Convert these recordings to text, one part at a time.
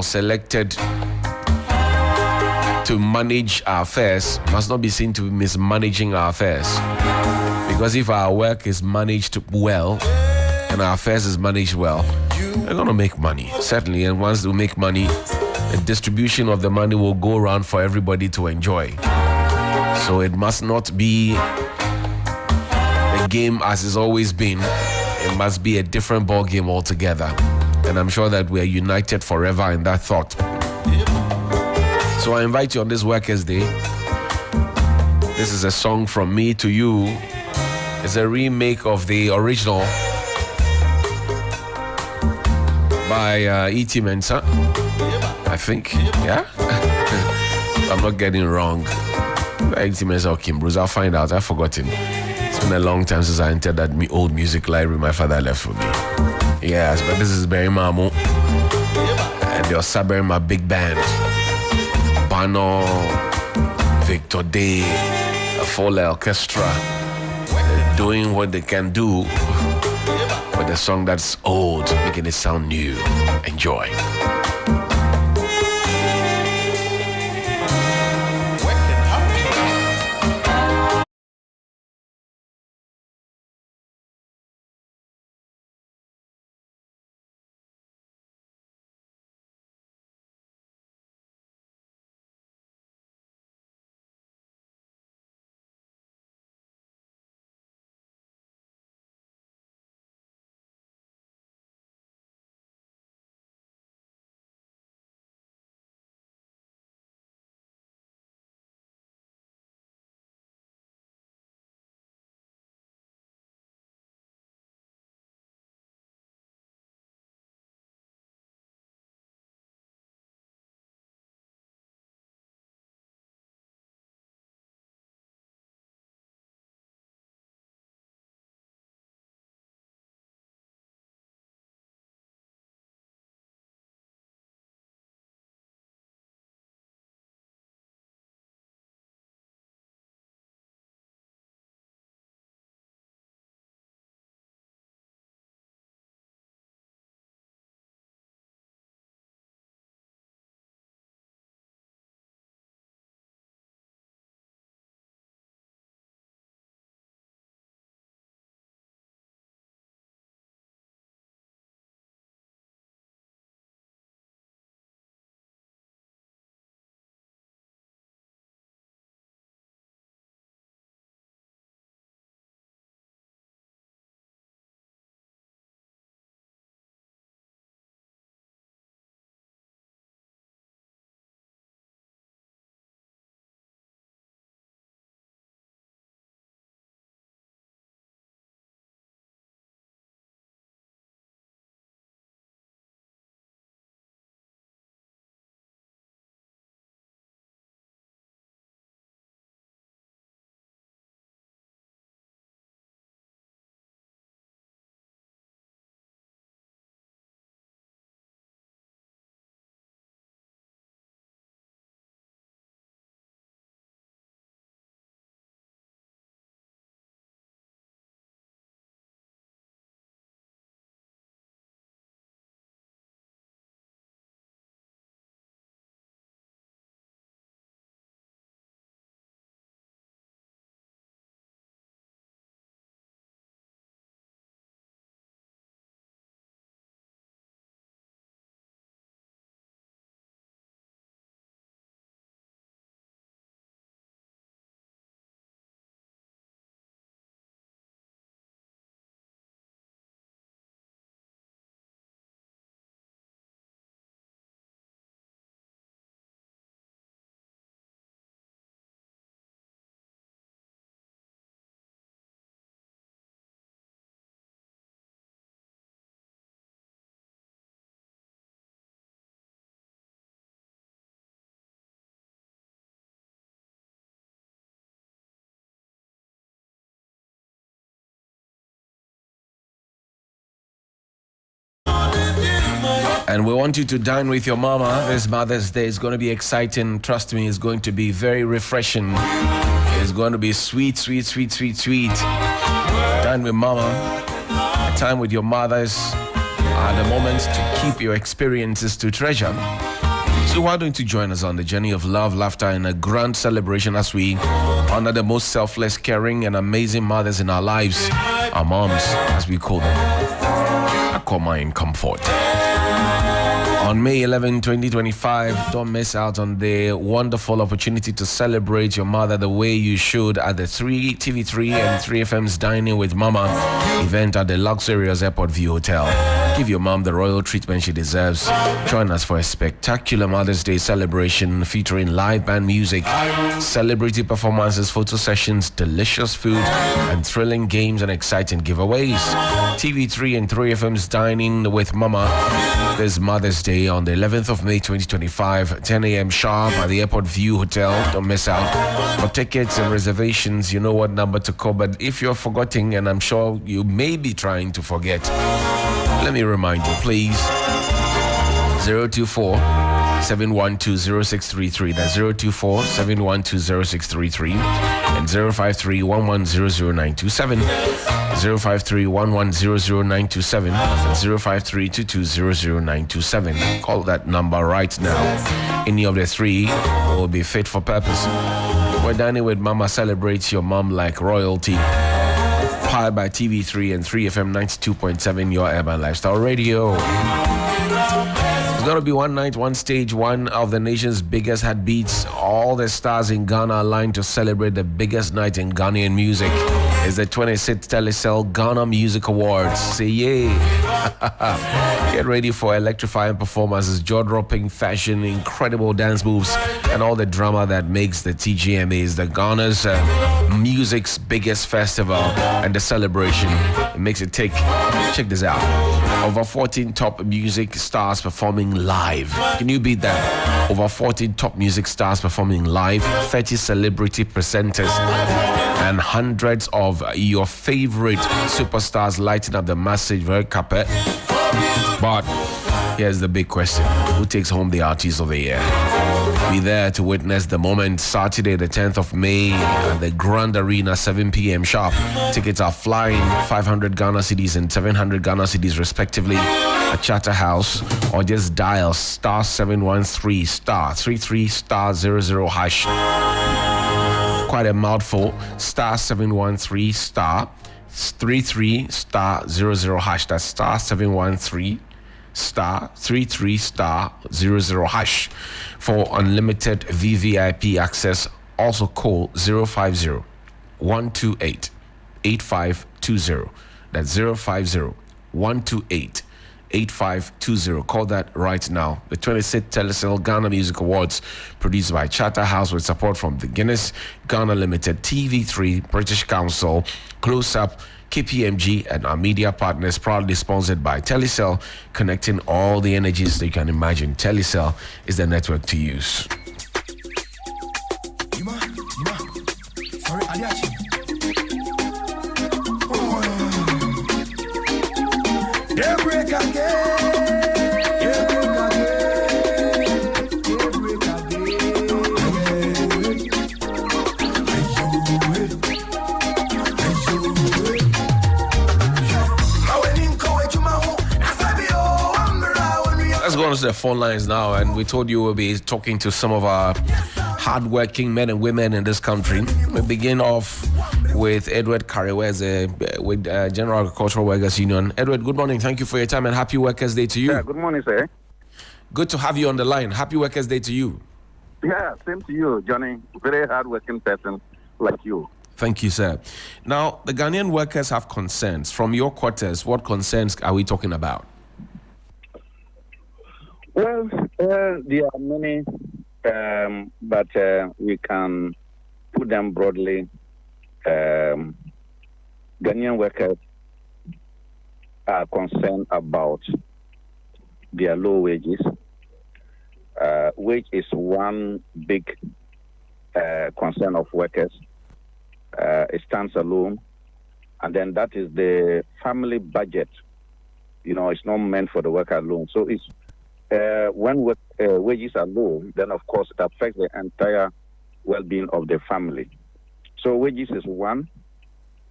selected to manage our affairs must not be seen to be mismanaging our affairs. Because if our work is managed well and our affairs is managed well, we're going to make money, certainly. And once we make money, the distribution of the money will go around for everybody to enjoy. So it must not be the game as it's always been. It must be a different ball game altogether. And I'm sure that we are united forever in that thought. So I invite you on this Workers' Day. This is a song from me to you. It's a remake of the original by E.T. Mensah, I think. Yeah? I'm not getting it wrong. E.T. Mensah or Kim Bruce, I'll find out. I've forgotten. It's been a long time since I entered that old music library my father left for me. Yes, but this is Barry Mamu and the Osaberima Big Band. Bano, Victor Day, a full orchestra, doing what they can do with a song that's old, making it sound new. Enjoy. And we want you to dine with your mama. This Mother's Day is going to be exciting. Trust me, it's going to be very refreshing. It's going to be sweet, sweet, sweet, sweet, sweet. Dine with mama. A time with your mothers are the moments to keep your experiences to treasure. So why don't you join us on the journey of love, laughter, and a grand celebration as we honor the most selfless, caring, and amazing mothers in our lives, our moms, as we call them. I call mine comfort. On May 11, 2025, don't miss out on the wonderful opportunity to celebrate your mother the way you should at the TV3 and 3FM's Dining with Mama event at the luxurious Airport View Hotel. Give your mom the royal treatment she deserves. Join us for a spectacular Mother's Day celebration featuring live band music, celebrity performances, photo sessions, delicious food, and thrilling games and exciting giveaways. TV3 and 3FM's Dining with Mama this Mother's Day on the 11th of May 2025, 10 a.m. sharp at the Airport View Hotel. Don't miss out. For tickets and reservations, you know what number to call, but if you're forgetting, and I'm sure you may be trying to forget, let me remind you, please. 024 7120633. That's 024 7120633 and 053 1100927. 053 1100927 and 053 2200927. Call that number right now. Any of the three will be fit for purpose. We're Dining with Mama celebrates your mom like royalty. Powered by TV3 and 3FM 92.7, your urban lifestyle radio. It's going to be one night, one stage, one of the nation's biggest heartbeats. All the stars in Ghana aligned to celebrate the biggest night in Ghanaian music. It's the 26th Telecel Ghana Music Awards. Say yay. Get ready for electrifying performances, jaw-dropping fashion, incredible dance moves, and all the drama that makes the TGMAs, the Ghana's music's biggest festival and the celebration. It makes it take. Check this out. Over 14 top music stars performing live. Can you beat that? Over 14 top music stars performing live, 30 celebrity presenters, and hundreds of your favorite superstars lighting up the massive red carpet. But here's the big question. Who takes home the Artist of the Year? Be there to witness the moment Saturday, the 10th of May at the Grand Arena, 7 p.m. sharp. Tickets are flying, 500 Ghana cedis and 700 Ghana cedis respectively at Charterhouse, or just dial star 713 star 33 star 00 hash. Quite a mouthful. Star 713 star 33 star 00 hash. That's star 713 star 33 star 00 hash for unlimited VVIP access. Also call 050 128 8520. That's 050 128 8520. Call that right now. The 26th Telecel Ghana Music Awards, produced by Charterhouse with support from the Guinness Ghana Limited, TV3, British Council, Close Up, KPMG, and our media partners. Proudly sponsored by Telecel, connecting all the energies that you can imagine. Telecel is the network to use. Sorry, Aliachi. Daybreak again. Let's go on to the phone lines now, and we told you we'll be talking to some of our hardworking men and women in this country. We begin off with Edward Kareweze with General Agricultural Workers Union. Edward, good morning. Thank you for your time and happy Workers' Day to you. Yeah, good morning, sir. Good to have you on the line. Happy Workers' Day to you. Yeah, same to you, Johnny. Very hardworking person like you. Thank you, sir. Now, the Ghanaian workers have concerns. From your quarters, what concerns are we talking about? Well, there are many, but we can put them broadly. Ghanaian workers are concerned about their low wages. Wage is one big concern of workers. It stands alone. And then that is the family budget. You know, it's not meant for the worker alone. So it's when wages are low, then of course it affects the entire well-being of the family. So wages is one.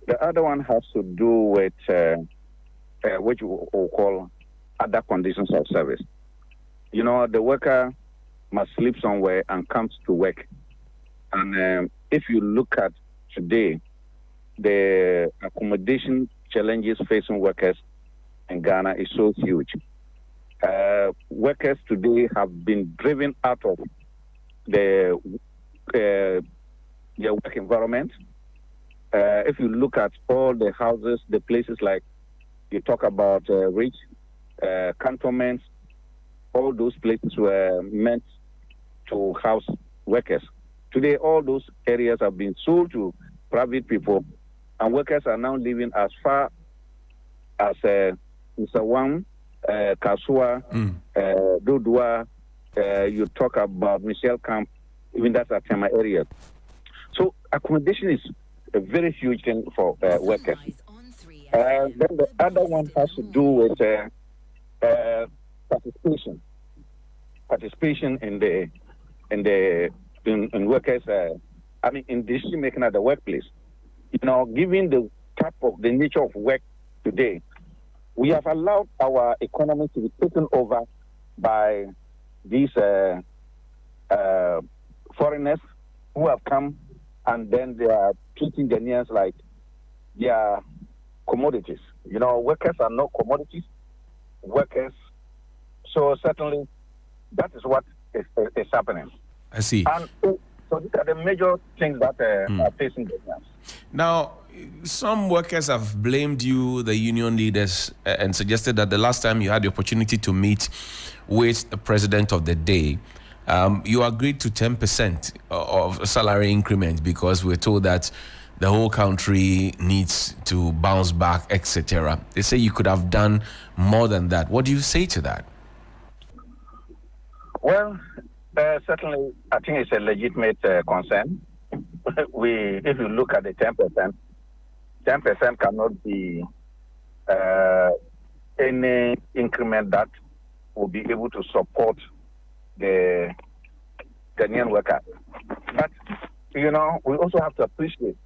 The other one has to do with which we'll call other conditions of service. You know, the worker must sleep somewhere and comes to work. And if you look at today, the accommodation challenges facing workers in Ghana is so huge. Workers today have been driven out of their work environment. If you look at all the houses, the places like you talk about rich cantonments, all those places were meant to house workers. Today, all those areas have been sold to private people, and workers are now living as far as Mr. Kasua, Dodua. You talk about Michelle Camp, even that's a Tema area. So accommodation is a very huge thing for workers. Then the other one has to do with participation in workers. In decision making at the workplace. You know, given the nature of work today, we have allowed our economy to be taken over by these foreigners who have come, and then they are treating Ghanaians like they are commodities. You know, workers are not commodities. Workers. So certainly, that is what is happening. I see. And so these are the major things that are facing Ghanaians. Now, some workers have blamed you, the union leaders, and suggested that the last time you had the opportunity to meet with the president of the day, you agreed to 10% of salary increment because we're told that the whole country needs to bounce back, etc. They say you could have done more than that. What do you say to that? Well, certainly, I think it's a legitimate concern. If you look at the 10%, 10% cannot be any increment that will be able to support the Ghanaian worker. But, you know, we also have to appreciate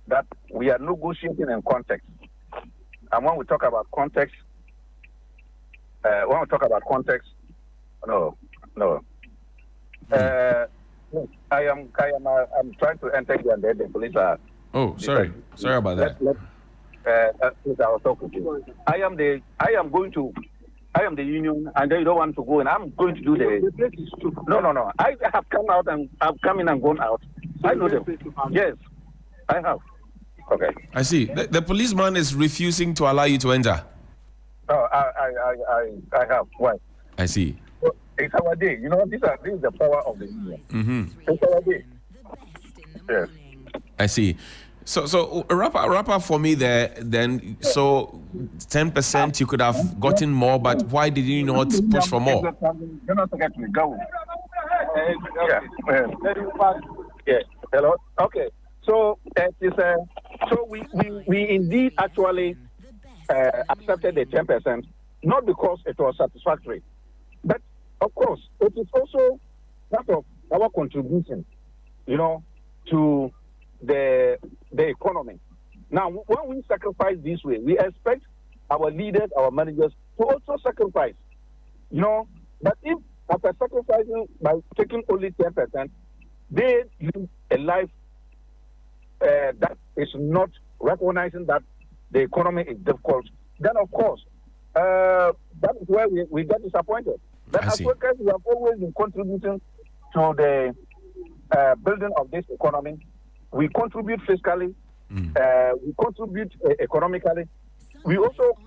that we are negotiating in context. And when we talk about context, no. I'm trying to enter here and the police are. Oh, sorry about that. Please, I was talking to you. I am the union, and they don't want to go, and I'm going to do the place is true. No. I have come out and I've come in and gone out. I know them. Yes, I have. Okay. I see. The policeman is refusing to allow you to enter. Oh, I have. Why? I see. It's our day. You know, this is the power of the union. Mm-hmm. It's our day. Yes. I see. So wrap up for me there. Then, so 10% you could have gotten more, but why did you not push for more? You're not forget me. Go. Yeah. Hello. Okay. So so we indeed actually accepted the 10%, not because it was satisfactory, but of course it is also part of our contribution, you know, to the economy. Now, when we sacrifice this way, we expect our leaders, our managers to also sacrifice, you know. But if after sacrificing by taking only 10%, they live a life that is not recognizing that the economy is difficult, then of course that is where we get disappointed. But as workers, we have always been contributing to the building of this economy. We contribute fiscally, we contribute economically. We also,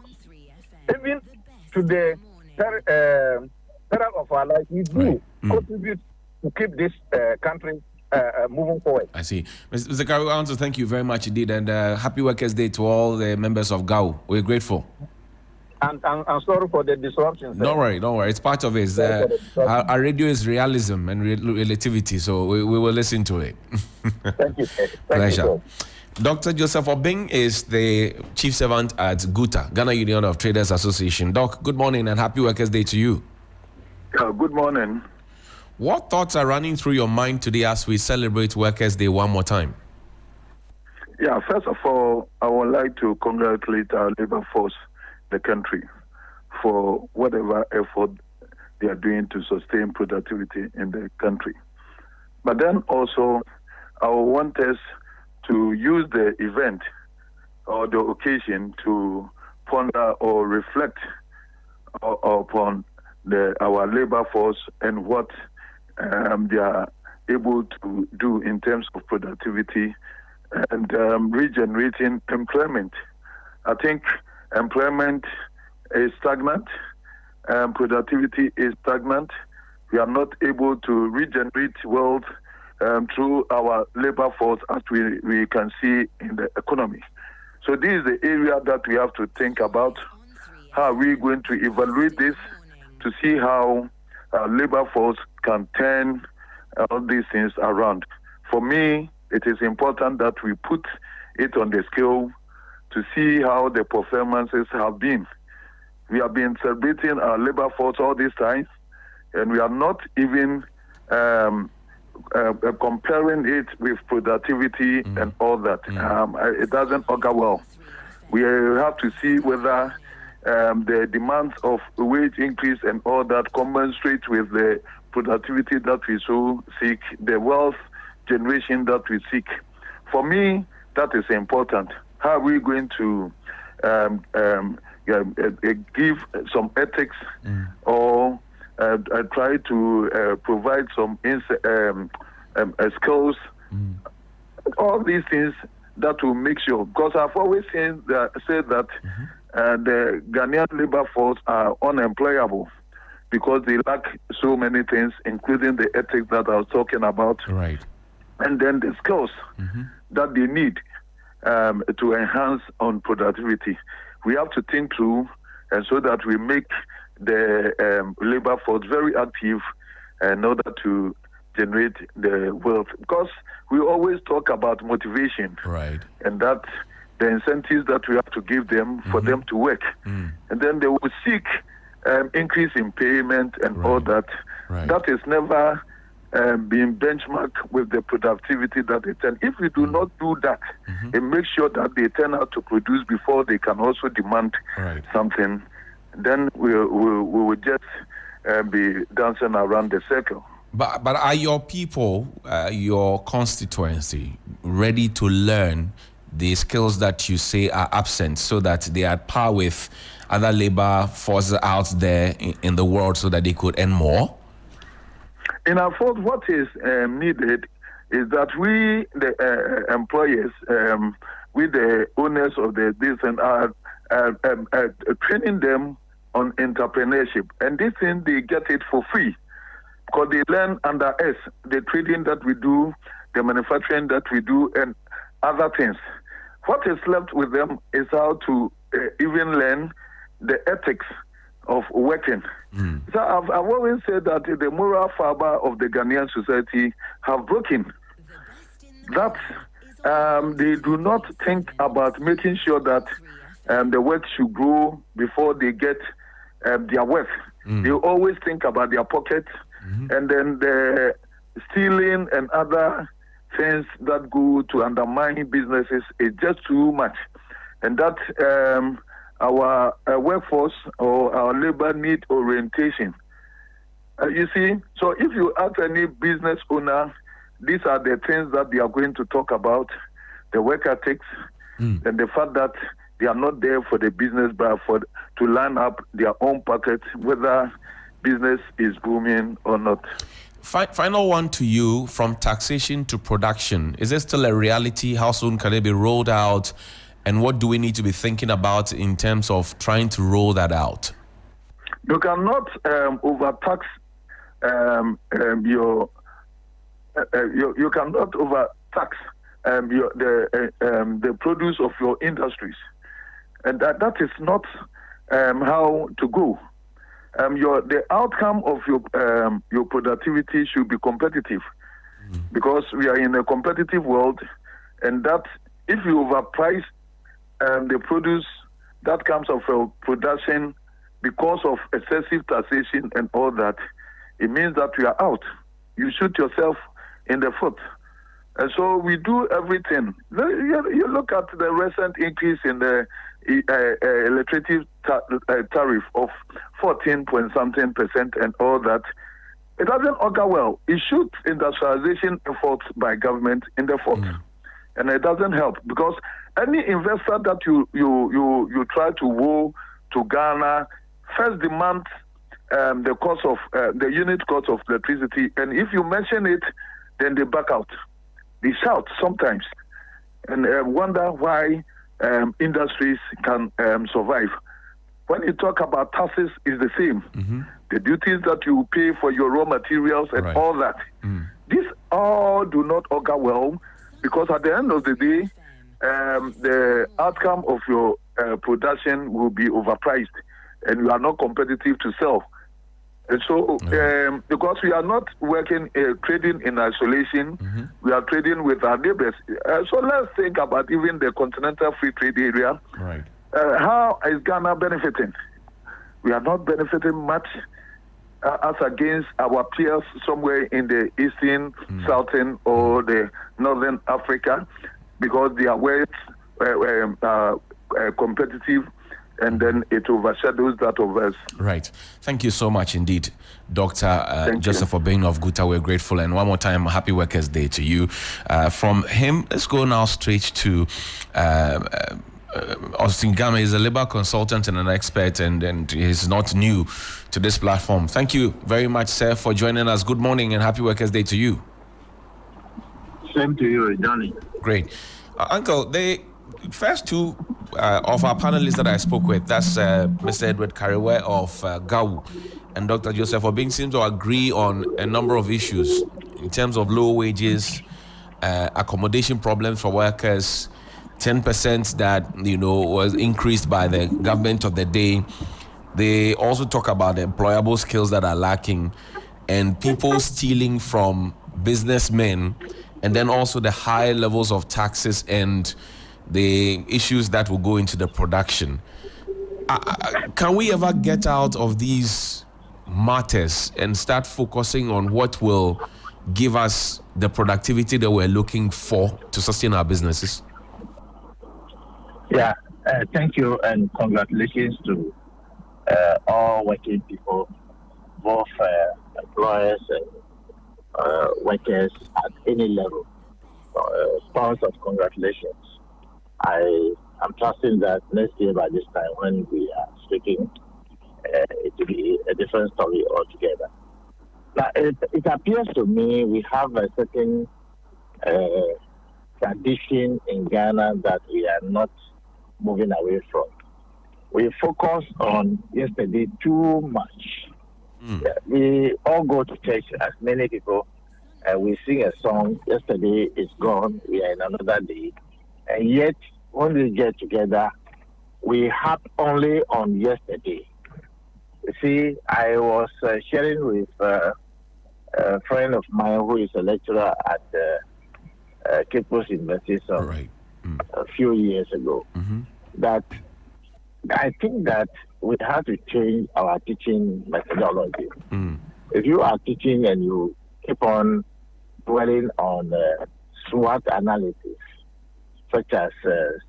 even to the peril of our life, we do contribute to keep this country moving forward. I see. Mr. Karu, I want to thank you very much indeed, and happy Workers' Day to all the members of GAU. We're grateful. And I'm sorry for the disruption. Don't worry. It's part of it. Our radio is realism and relativity, so we will listen to it. Thank you. Pleasure. Dr. Joseph Obing is the Chief Servant at GUTA, Ghana Union of Traders Association. Doc, good morning and happy Workers' Day to you. Good morning. What thoughts are running through your mind today as we celebrate Workers' Day one more time? Yeah, first of all, I would like to congratulate our labor force, the country, for whatever effort they are doing to sustain productivity in the country. But then also, I want us to use the event or the occasion to ponder or reflect upon our labor force and what they are able to do in terms of productivity and regenerating employment. I think employment is stagnant, productivity is stagnant. We are not able to regenerate wealth through our labor force as we can see in the economy. So this is the area that we have to think about. How are we going to evaluate this to see how labor force can turn all these things around? For me, it is important that we put it on the scale to see how the performances have been. We have been celebrating our labor force all this time, and we are not even comparing it with productivity and all that. It doesn't augur well. We have to see whether the demands of wage increase and all that commensurate with the productivity that we so seek, the wealth generation that we seek. For me, that is important. How are we going to give some ethics or try to provide some skills, all these things that will make sure, because I've always said that the Ghanaian labor force are unemployable because they lack so many things, including the ethics that I was talking about, right, and then the skills that they need to enhance on productivity. We have to think through, and so that we make the labor force very active in order to generate the wealth. Because we always talk about motivation, right, and that the incentives that we have to give them for them to work, and then they will seek increase in payment and all that. Right. That is never being benchmarked with the productivity that they turn. If we do not do that and make sure that they turn out to produce before they can also demand something, then we will just be dancing around the circle. But are your people, your constituency, ready to learn the skills that you say are absent so that they are at par with other labor forces out there in the world so that they could earn more? In our thought, what is needed is that we, the employers, we, the owners of the business, are training them on entrepreneurship. And this thing, they get it for free because they learn under us, the trading that we do, the manufacturing that we do, and other things. What is left with them is how to even learn the ethics of working. So I've always said that the moral fiber of the Ghanaian society have broken. That they do not think about making sure that the work should grow before they get their worth. They always think about their pocket, and then the stealing and other things that go to undermine businesses is just too much. And that our workforce or our labor need orientation. You see, so if you ask any business owner, these are the things that they are going to talk about: the work ethics, and the fact that they are not there for the business, but to line up their own pocket, whether business is booming or not. Final one to you: from taxation to production, is it still a reality? How soon can it be rolled out? And what do we need to be thinking about in terms of trying to roll that out? You cannot overtax you cannot overtax the produce of your industries, and that is not how to go. The outcome of your productivity should be competitive, because we are in a competitive world, and that if you overprice the produce that comes of your production because of excessive taxation and all that, it means that you are out. You shoot yourself in the foot. And so we do everything. You look at the recent increase in the electricity tariff of 14 point something percent and all that, it doesn't augur well. It shoots industrialization efforts by government in the foot, and it doesn't help because any investor that you try to woo to Ghana first demands the cost of the unit cost of electricity, and if you mention it, then they back out. They shout sometimes, and wonder why industries can survive. When you talk about taxes, it's the same. The duties that you pay for your raw materials and all that. These all do not augur well, because at the end of the day, the outcome of your production will be overpriced, and you are not competitive to sell. And so, because we are not working, trading in isolation, we are trading with our neighbors. So let's think about even the Continental Free Trade Area. Right. How is Ghana benefiting? We are not benefiting much as against our peers somewhere in the Eastern, Southern, or the Northern Africa, because they are well competitive, and then it overshadows that of us. Right. Thank you so much indeed, Dr. Joseph Obeng of Guta. We're grateful. And one more time, Happy Workers' Day to you. From him, let's go now straight to Austin Gama. He's a labor consultant and an expert, and he's not new to this platform. Thank you very much, sir, for joining us. Good morning and Happy Workers' Day to you. Same to you, Johnny. Great. Uncle, the first two of our panelists that I spoke with, that's Mr. Edward Kariwe of GAU and Dr. Joseph Obeng, seem to agree on a number of issues in terms of low wages, accommodation problems for workers, 10% that, was increased by the government of the day. They also talk about the employable skills that are lacking and people stealing from businessmen, and then also the high levels of taxes and the issues that will go into the production. Can we ever get out of these matters and start focusing on what will give us the productivity that we're looking for to sustain our businesses? Yeah, thank you, and congratulations to all working people, both employers and workers at any level. Tons of congratulations. I am trusting that next year by this time when we are speaking, it will be a different story altogether. Now, it appears to me we have a certain tradition in Ghana that we are not moving away from. We focus on yesterday too much. We all go to church, as many people, and we sing a song. Yesterday is gone. We are in another day. And yet, when we get together, we harp only on yesterday. You see, I was sharing with a friend of mine who is a lecturer at Cape Coast University a few years ago, that I think that we have to change our teaching methodology. If you are teaching and you keep on dwelling on SWOT analysis, such as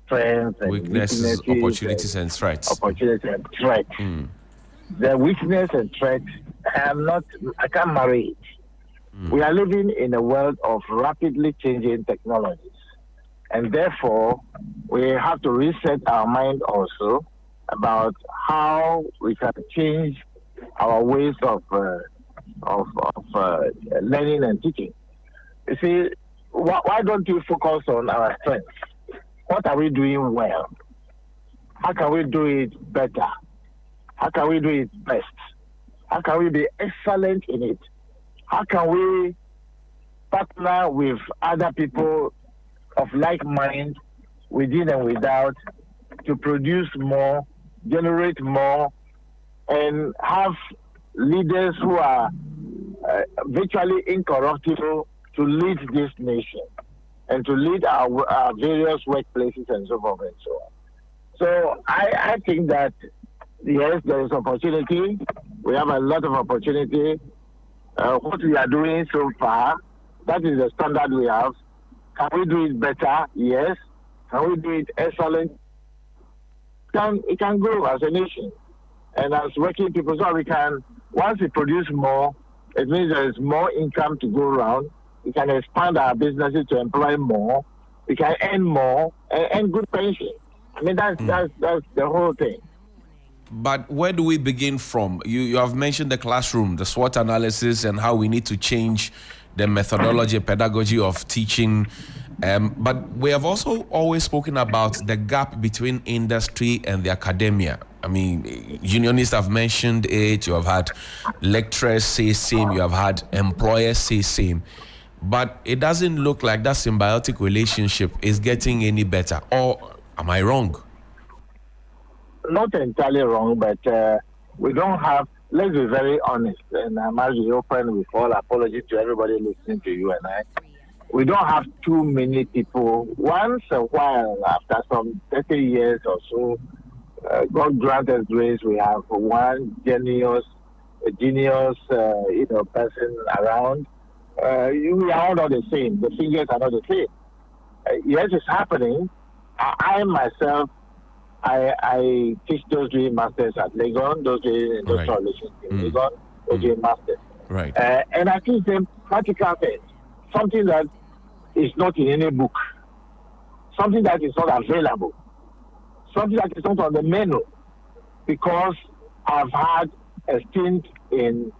strengths and weaknesses, opportunities and threats. The weakness and threat, I can't marry it. We are living in a world of rapidly changing technologies, and therefore we have to reset our mind also about how we can change our ways of learning and teaching. You see, why don't you focus on our strengths? What are we doing well? How can we do it better? How can we do it best? How can we be excellent in it? How can we partner with other people of like mind, within and without, to produce more, generate more, and have leaders who are virtually incorruptible to lead this nation and to lead our various workplaces and so forth and so on. So I think that, yes, there is opportunity. We have a lot of opportunity. What we are doing so far, that is the standard we have. Can we do it better? Yes. Can we do it excellent? can grow as a nation and as working people. So we can, once we produce more, it means there is more income to go around. We can expand our businesses to employ more. We can earn more and good pension. I mean, that's the whole thing. But where do we begin from? You have mentioned the classroom, the SWOT analysis, and how we need to change the methodology, pedagogy of teaching. But we have also always spoken about the gap between industry and the academia. I mean, unionists have mentioned it. You have had lecturers say same. You have had employers say same. But it doesn't look like that symbiotic relationship is getting any better. Or am I wrong? Not entirely wrong, but we don't have, let's be very honest, and I must be open with all apology to everybody listening to you and I. We don't have too many people. Once a while, after some 30 years or so, God grant us grace, we have one genius person around. We are all not the same. The figures are not the same. Yes, it's happening. I myself, I teach those doing masters at Legon, those doing industrial relations in Legon, those doing masters. Right. And I teach them practical things, something that is not in any book, something that is not available, something that is not on the menu, because I've had a stint in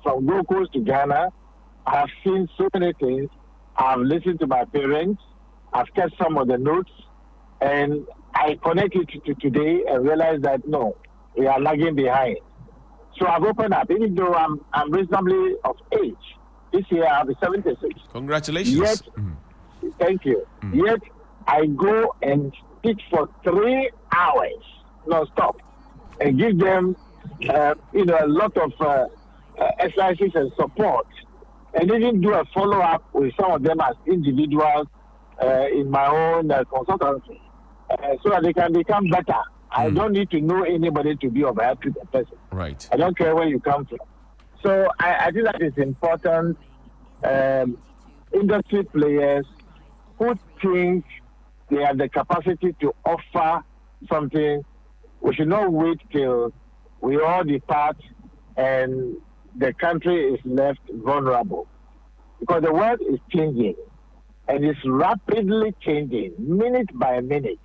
from Gold Coast to Ghana. I've seen so many things. I've listened to my parents. I've kept some of the notes, and I connect it to today and realize that no, we are lagging behind. So I've opened up, even though I'm reasonably of age. This year I'll be 76. Congratulations. Yet, thank you. Yet I go and teach for 3 hours non-stop and give them, a lot of exercises and support, and even do a follow-up with some of them as individuals in my own consultancy, so that they can become better. I don't need to know anybody to be of help to the person. Right. I don't care where you come from. So I think that is important. Industry players who think they have the capacity to offer something, we should not wait till we all depart and the country is left vulnerable. Because the world is changing, and it's rapidly changing, minute by minute.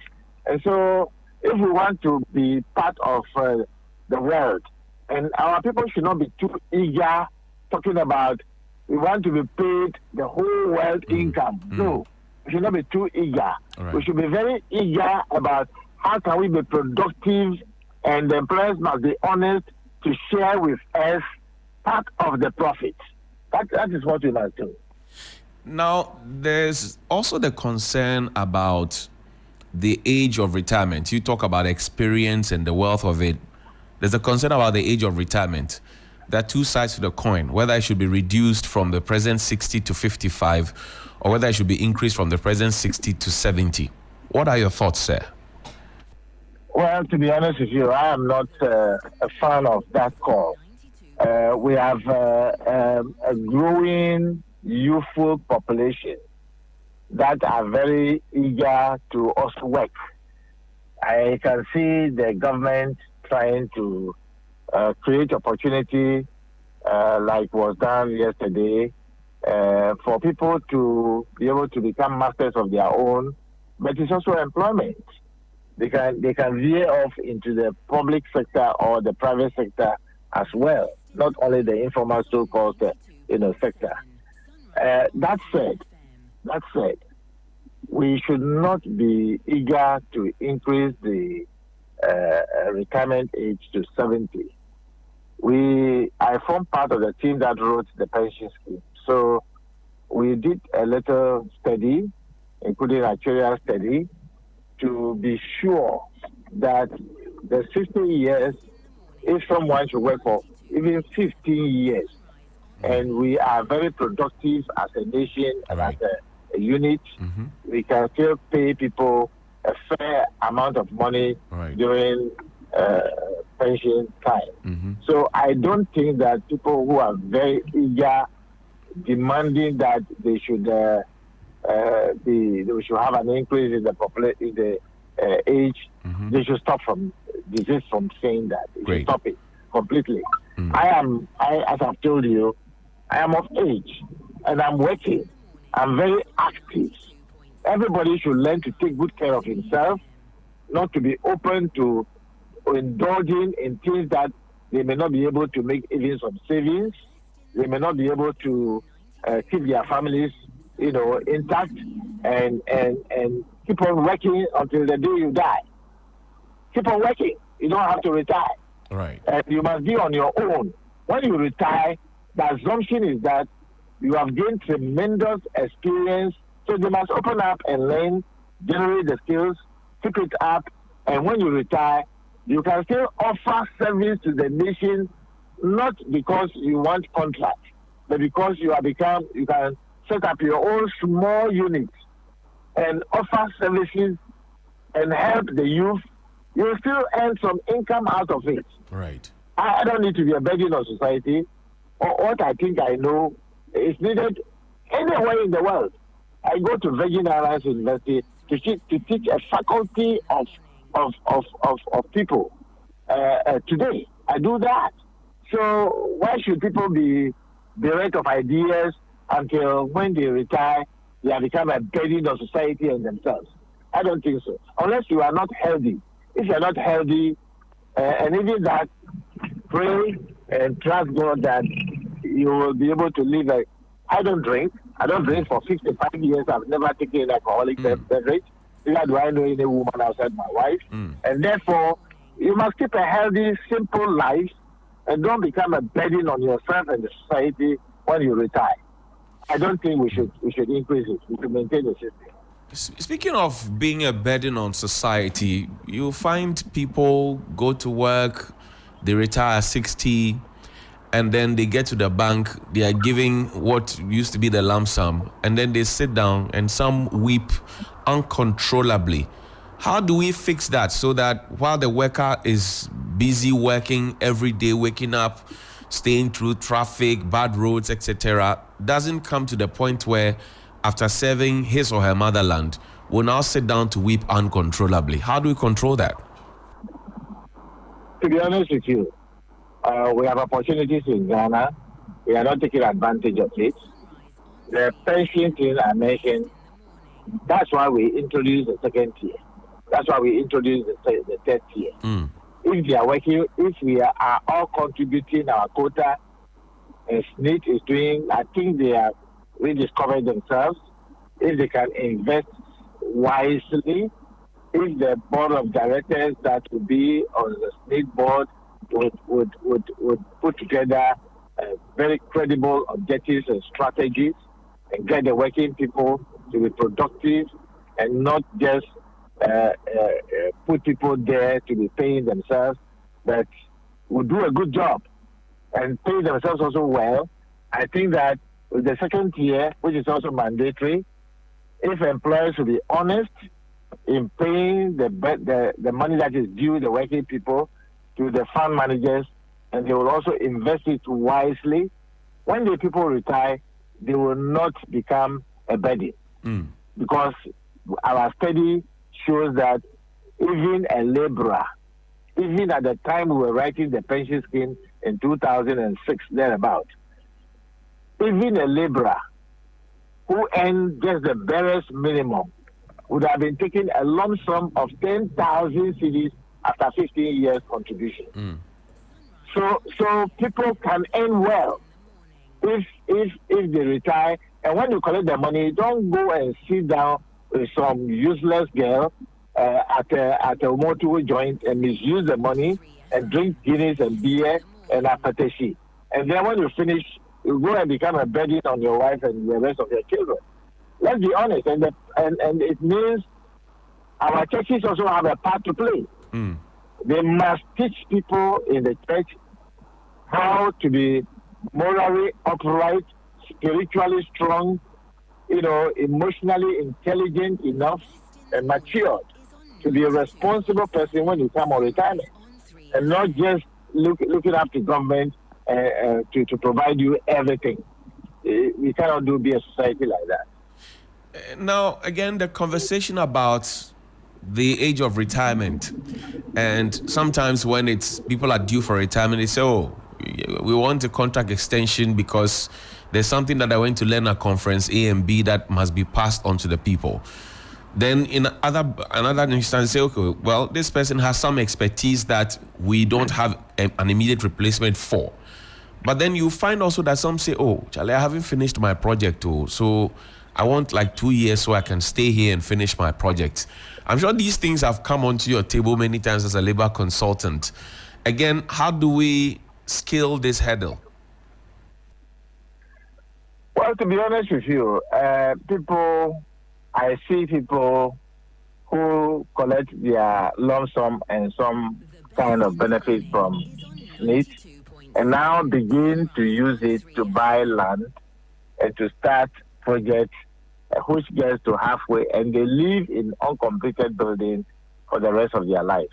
And so if we want to be part of the world, and our people should not be too eager talking about we want to be paid the whole world income. No, we should not be too eager. Right. We should be very eager about how can we be productive, and the employers must be honest to share with us part of the profit. That is what we must do. Now, there's also the concern about the age of retirement. You talk about experience and the wealth of it. There's a concern about the age of retirement. There are two sides to the coin, whether it should be reduced from the present 60 to 55 or whether it should be increased from the present 60 to 70. What are your thoughts, sir? Well, to be honest with you, I am not a fan of that call. We have a growing youthful population that are very eager to also work. I can see the government trying to create opportunity, like was done yesterday, for people to be able to become masters of their own, but it's also employment. They can veer off into the public sector or the private sector as well, not only the informal so-called sector. That said, we should not be eager to increase the retirement age to 70. I formed part of the team that wrote the pension scheme. So we did a little study, including a actuarial study, to be sure that the 60 years, if someone should work for even 15 years, and we are very productive as a nation and as a unit, we can still pay people a fair amount of money during pension time. So I don't think that people who are very eager, demanding that they should we should have an increase in the age, they should stop from desist from saying that. They should Great. stop it completely. As I've told you, I am of age and I'm working. I'm very active. Everybody should learn to take good care of himself, not to be open to indulging in things that they may not be able to make even some savings. They may not be able to keep their families, intact and keep on working until the day you die. Keep on working. You don't have to retire. Right. And you must be on your own. When you retire, the assumption is that you have gained tremendous experience. So they must open up and learn, generate the skills, keep it up, and when you retire, you can still offer service to the nation, not because you want contract, but because you can set up your own small unit and offer services and help the youth. You will still earn some income out of it. Right. I don't need to be a burden on society. Or what I think I know is needed anywhere in the world. I go to Virgin Islands University to teach a faculty of people. Today, I do that. So why should people be bereft of ideas until when they retire, they have become a burden on society and themselves? I don't think so. Unless you are not healthy. If you are not healthy, and even that, pray and trust God that you will be able to live. I don't drink. I don't drink for 55 years. I've never taken an alcoholic beverage. Neither do I know any woman outside my wife. And therefore, you must keep a healthy, simple life and don't become a burden on yourself and the society when you retire. I don't think we should increase it. We should maintain the system. Speaking of being a burden on society, you find people go to work, they retire at 60, and then they get to the bank, they are giving what used to be the lump sum, and then they sit down and some weep uncontrollably. How do we fix that so that while the worker is busy working every day, waking up, staying through traffic, bad roads, etc., doesn't come to the point where after serving his or her motherland will now sit down to weep uncontrollably? How do we control that? To be honest with you, we have opportunities in Ghana. We are not taking advantage of it. The pension thing I mentioned, that's why we introduced the second tier. That's why we introduced the third tier. If they are working, if we are all contributing our quota, and SNIT is doing, I think they are rediscovering themselves. If they can invest wisely, if the board of directors that would be on the SNIT board would put together very credible objectives and strategies and get the working people to be productive and not just put people there to be paying themselves, but would do a good job and pay themselves also well. I think that with the second tier, which is also mandatory, if employers will be honest in paying the money that is due the working people to the fund managers, and they will also invest it wisely, when the people retire, they will not become a burden. Because our study shows that even a laborer, even at the time we were writing the pension scheme in 2006, thereabout, even a laborer who earned just the barest minimum would have been taking a lump sum of 10,000 cedis after 15 years contribution. So people can earn well if they retire. And when you collect the money, don't go and sit down with some useless girl at a motor joint and misuse the money and drink Guinness and beer and apatashi. And then when you finish, you go and become a burden on your wife and the rest of your children. Let's be honest, and it means our churches also have a part to play. They must teach people in the church how to be morally upright, spiritually strong, emotionally intelligent enough and matured to be a responsible person when you come on retirement, and not just looking up to government to provide you everything. We cannot be a society like that. Now, again, the conversation about the age of retirement. And sometimes when it's people are due for retirement, they say, oh, we want a contract extension because there's something that I went to learn at conference A and B that must be passed on to the people. Then in another instance, say, okay, well, this person has some expertise that we don't have an immediate replacement for. But then you find also that some say, oh, Charlie, I haven't finished my project, so I want like 2 years so I can stay here and finish my project. I'm sure these things have come onto your table many times as a labor consultant. Again, how do we scale this hurdle? Well, to be honest with you, I see people who collect their lump sum and some kind of benefit from it and now begin to use it to buy land and to start projects which gets to halfway, and they live in uncompleted buildings for the rest of their life.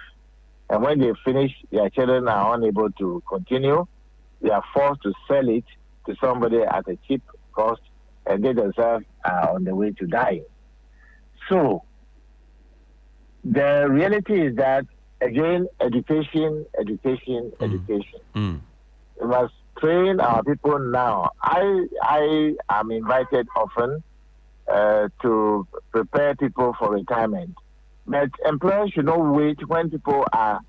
And when they finish, their children are unable to continue. They are forced to sell it to somebody at a cheap cost, and they themselves are on the way to dying. So, the reality is that, again, education. We must train our people now. I am invited often to prepare people for retirement. But employers should not wait when people are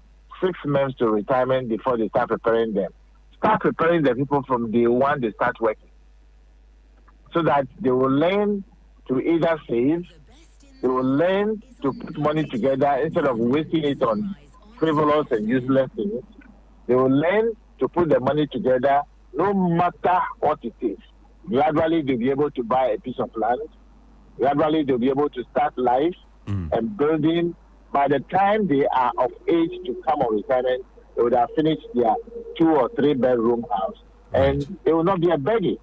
6 months to retirement before they start preparing them. Start preparing the people from day one they start working, so that they will learn to either save, they will learn to put money together instead of wasting it on frivolous and useless things. They will learn to put the money together no matter what it is. Gradually, they'll be able to buy a piece of land. Gradually, they'll be able to start life and building. By the time they are of age to come on retirement, they would have finished their 2 or 3 bedroom house. And they will not be a begging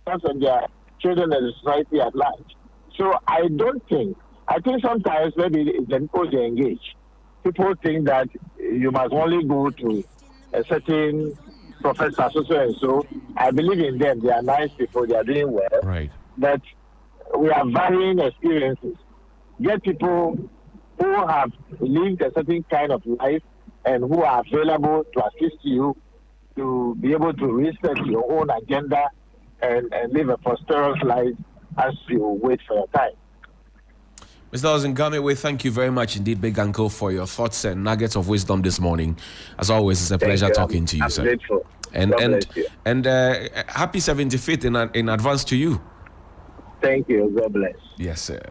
on their children and the society at large. So I think sometimes maybe it's the people they engage. People think that you must only go to a certain professor, so and so. I believe in them. They are nice people. They are doing well. Right. But we have varying experiences. Get people who have lived a certain kind of life and who are available to assist you to be able to research your own agenda and live a prosperous life as you wait for your time. Mr. Ozingame, thank you very much indeed, Big Uncle, for your thoughts and nuggets of wisdom this morning. As always, it's a pleasure talking to you, sir. I'm grateful. And happy 75th in advance to you. Thank you. God bless. Yes, sir.